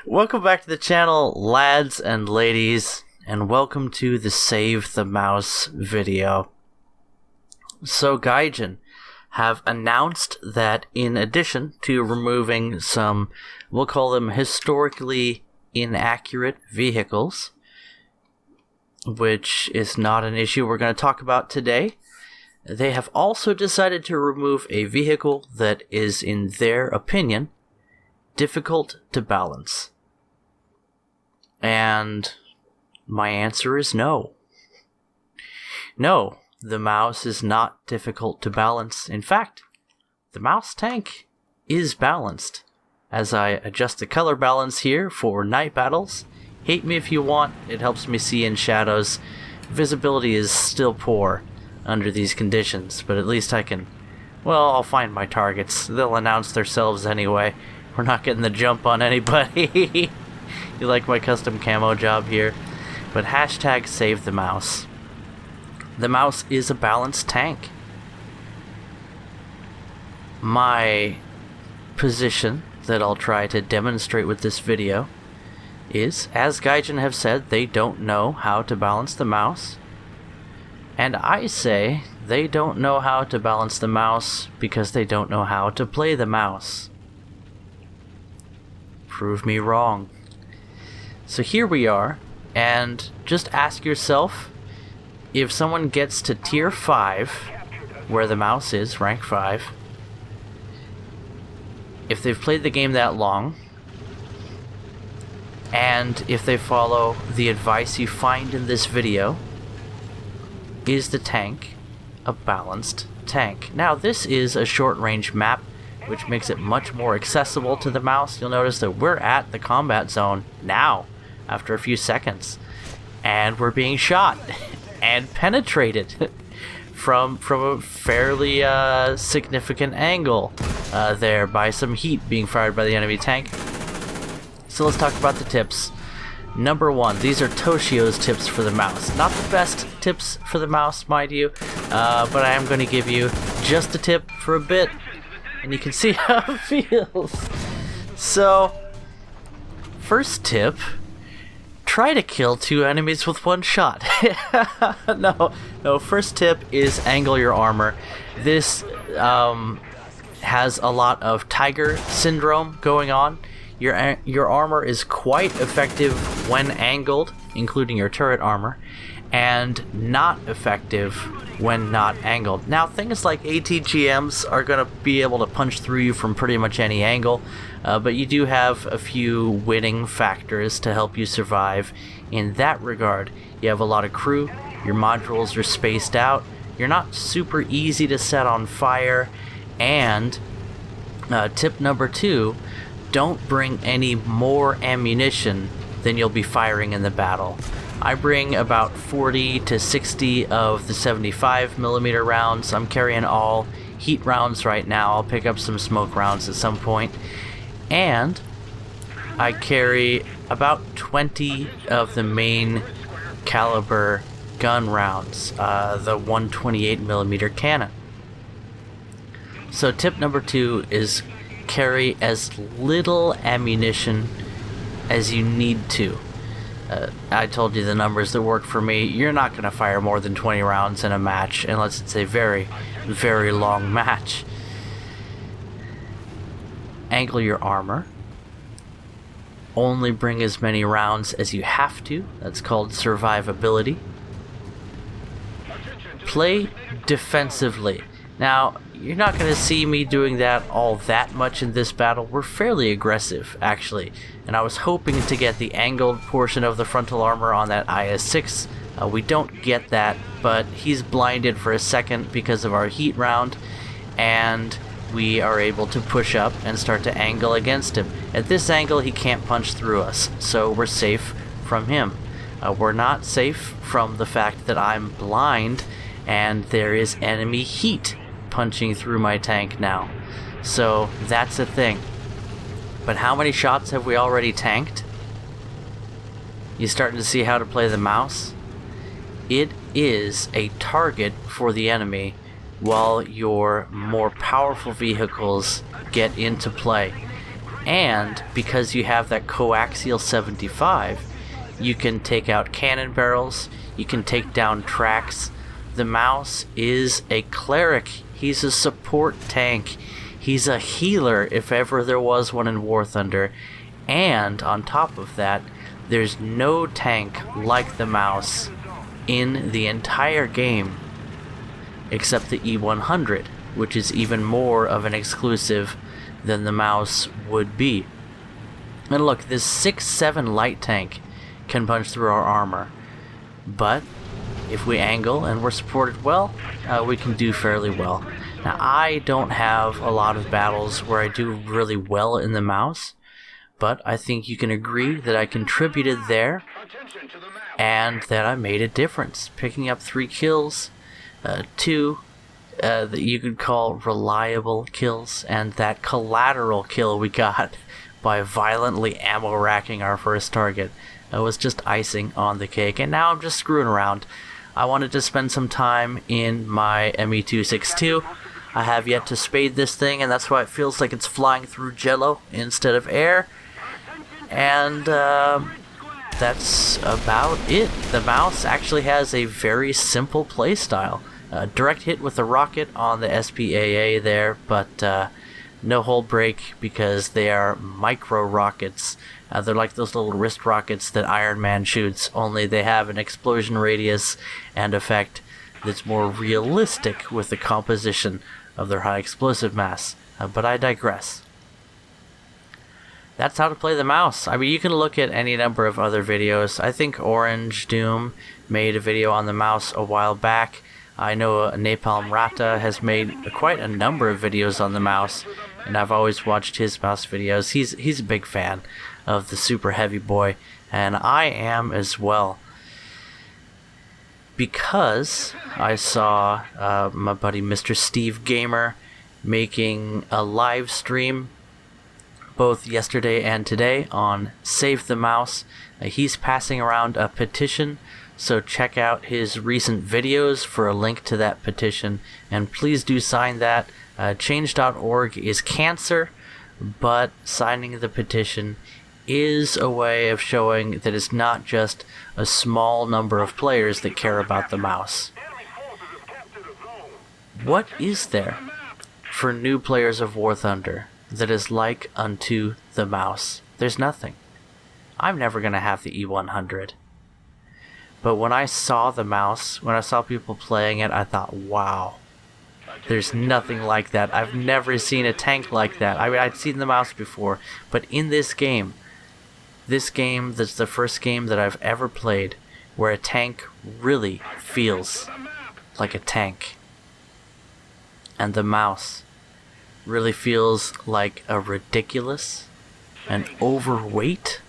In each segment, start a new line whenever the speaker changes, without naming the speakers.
Welcome back to the channel, lads and ladies, and welcome to the Save the Mouse video. So Gaijin have announced that in addition to removing some, we'll call them historically inaccurate vehicles, which is not an issue we're going to talk about today, they have also decided to remove a vehicle that is, in their opinion, difficult to balance. And my answer is no. No, the mouse is not difficult to balance. In fact, the mouse tank is balanced. As I adjust the color balance here for night battles, hate me if you want, it helps me see in shadows. Visibility is still poor under these conditions, but at least I can, well, I'll find my targets. They'll announce themselves anyway. We're not getting the jump on anybody. You like my custom camo job here? But hashtag save the mouse. The mouse is a balanced tank. My position that I'll try to demonstrate with this video is, as Gaijin have said, they don't know how to balance the mouse. And I say they don't know how to balance the mouse because they don't know how to play the mouse. Prove me wrong. So here we are, and just ask yourself, if someone gets to tier 5, where the mouse is, rank 5, if they've played the game that long, and if they follow the advice you find in this video, is the tank a balanced tank? Now, this is a short-range map, which makes it much more accessible to the mouse. You'll notice that we're at the combat zone now, after a few seconds, and we're being shot and penetrated from a fairly significant angle there by some heat being fired by the enemy tank. So let's talk about the tips. Number 1, these are Toshio's tips for the mouse. Not the best tips for the mouse, mind you, but I am going to give you just a tip for a bit, and you can see how it feels. So, first tip, try to kill 2 enemies with 1 shot. No, first tip is angle your armor. This has a lot of Tiger Syndrome going on. Your armor is quite effective when angled, including your turret armor, and not effective when not angled. Now, things like ATGMs are going to be able to punch through you from pretty much any angle, but you do have a few winning factors to help you survive in that regard. You have a lot of crew, your modules are spaced out, you're not super easy to set on fire, and tip number 2, don't bring any more ammunition than you'll be firing in the battle. I bring about 40 to 60 of the 75mm rounds. I'm carrying all heat rounds right now. I'll pick up some smoke rounds at some point. And I carry about 20 of the main caliber gun rounds, the 128mm cannon. So tip number 2 is carry as little ammunition as you need to. I told you the numbers that work for me. You're not going to fire more than 20 rounds in a match unless it's a very, very long match. Angle your armor. Only bring as many rounds as you have to. That's called survivability. Play defensively. Now, you're not going to see me doing that all that much in this battle. We're fairly aggressive, actually, and I was hoping to get the angled portion of the frontal armor on that IS-6. We don't get that, but he's blinded for a second because of our heat round, and we are able to push up and start to angle against him. At this angle, he can't punch through us, so we're safe from him. We're not safe from the fact that I'm blind and there is enemy heat punching through my tank now. So that's a thing. But how many shots have we already tanked? You starting to see how to play the mouse? It is a target for the enemy while your more powerful vehicles get into play. And because you have that coaxial 75, you can take out cannon barrels, you can take down tracks. The mouse is a cleric. He's a support tank. He's a healer if ever there was one in War Thunder. And on top of that, there's no tank like the mouse in the entire game except the E100, which is even more of an exclusive than the mouse would be. And look, this 6-7 light tank can punch through our armor, but if we angle and we're supported well, we can do fairly well. Now, I don't have a lot of battles where I do really well in the mouse, but I think you can agree that I contributed there and that I made a difference, picking up 3 kills, 2 that you could call reliable kills, and that collateral kill we got by violently ammo racking our first target was just icing on the cake. And now I'm just screwing around. I wanted to spend some time in my ME262. I have yet to spade this thing, and that's why it feels like it's flying through jello instead of air. And that's about it. The mouse actually has a very simple playstyle. Direct hit with the rocket on the SPAA there, but no hull break because they are micro rockets. They're like those little wrist rockets that Iron Man shoots, only they have an explosion radius and effect that's more realistic with the composition of their high explosive mass. But I digress. That's how to play the mouse. I mean, you can look at any number of other videos. I think Orange Doom made a video on the mouse a while back. I know Napalm Rata has made quite a number of videos on the mouse, and I've always watched his mouse videos. He's a big fan of the Super Heavy Boy, and I am as well. Because I saw my buddy Mr. Steve Gamer making a live stream both yesterday and today on Save the Mouse. He's passing around a petition, so check out his recent videos for a link to that petition, and please do sign that. Change.org is cancer, but signing the petition is a way of showing that it's not just a small number of players that care about the mouse. What is there for new players of War Thunder that is like unto the mouse? There's nothing. I'm never going to have the E100. But when I saw the mouse, when I saw people playing it, I thought, wow, there's nothing like that. I've never seen a tank like that. I mean, I'd seen the mouse before, but in this game, that's the first game that I've ever played where a tank really feels like a tank. And the mouse really feels like a ridiculous, an overweight,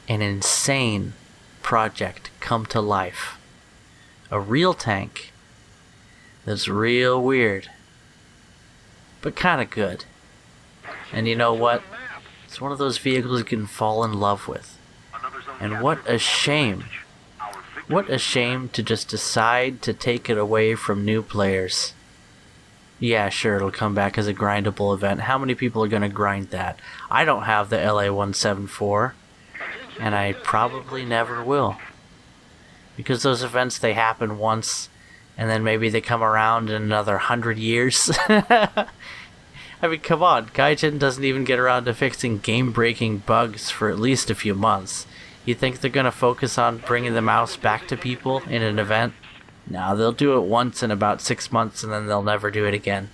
an insane project come to life. A real tank that's real weird, but kind of good. And you know what? It's one of those vehicles you can fall in love with. And what a shame. What a shame to just decide to take it away from new players. Yeah, sure, it'll come back as a grindable event. How many people are going to grind that? I don't have the LA174, and I probably never will. Because those events, they happen once, and then maybe they come around in another 100 years. I mean, come on, Gaijin doesn't even get around to fixing game-breaking bugs for at least a few months. You think they're going to focus on bringing the mouse back to people in an event? No, they'll do it once in about 6 months, and then they'll never do it again.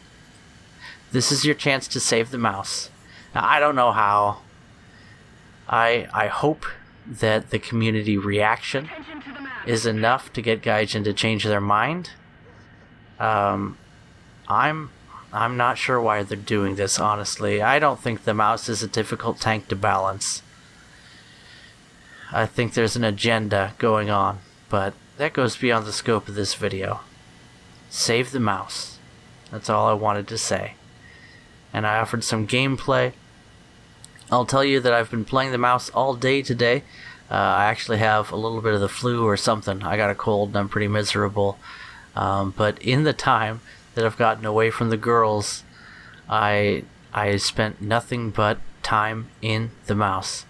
This is your chance to save the mouse. Now, I don't know how. I hope that the community reaction is enough to get Gaijin to change their mind. I'm not sure why they're doing this, honestly. I don't think the mouse is a difficult tank to balance. I think there's an agenda going on, but that goes beyond the scope of this video. Save the mouse. That's all I wanted to say. And I offered some gameplay. I'll tell you that I've been playing the mouse all day today. I actually have a little bit of the flu or something. I got a cold and I'm pretty miserable. But in the time that I've gotten away from the girls, I spent nothing but time in the mouse.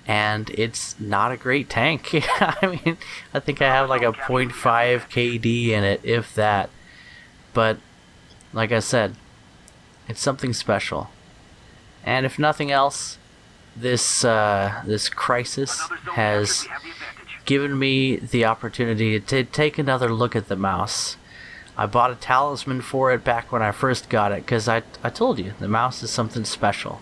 And it's not a great tank. I mean, I think I have like a 0.5 KD in it, if that. But, like I said, it's something special. And if nothing else, this crisis has given me the opportunity to take another look at the mouse. I bought a talisman for it back when I first got it, because I told you, the mouse is something special.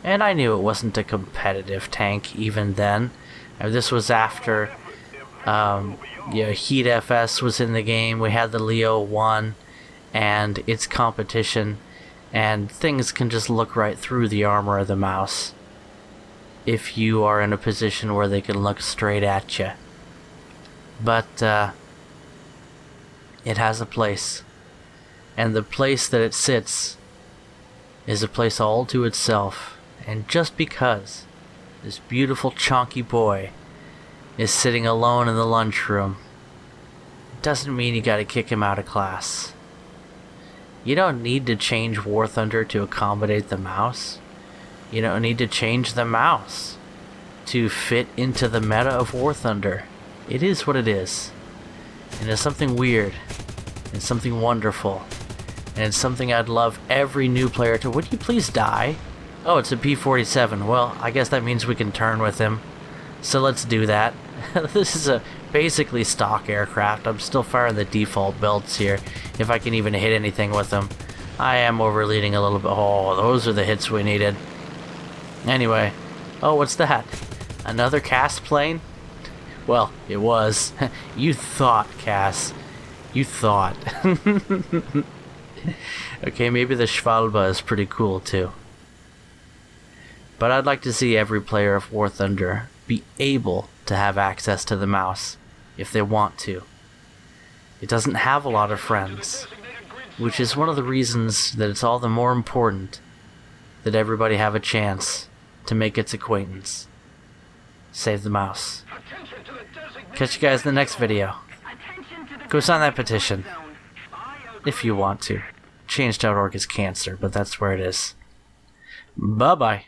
And I knew it wasn't a competitive tank even then. And this was after Heat FS was in the game. We had the Leo 1 and its competition. And things can just look right through the armor of the mouse if you are in a position where they can look straight at you. But it has a place. And the place that it sits is a place all to itself. And just because this beautiful chonky boy is sitting alone in the lunchroom, doesn't mean you gotta kick him out of class. You don't need to change War Thunder to accommodate the mouse. You don't need to change the mouse to fit into the meta of War Thunder. It is what it is. And it's something weird. And something wonderful. And it's something I'd love every new player to... Would you please die? Oh, it's a P-47. Well, I guess that means we can turn with him. So let's do that. This is a basically stock aircraft. I'm still firing the default belts here, if I can even hit anything with them. I am overleading a little bit. Oh, those are the hits we needed. Anyway. Oh, what's that? Another Cass plane? Well, it was. You thought, Cass. You thought. Okay, maybe the Schwalbe is pretty cool, too. But I'd like to see every player of War Thunder be able to have access to the mouse, if they want to. It doesn't have a lot of friends, which is one of the reasons that it's all the more important that everybody have a chance to make its acquaintance. Save the mouse. Catch you guys in the next video. Go sign that petition, if you want to. Change.org is cancer, but that's where it is. Bye-bye.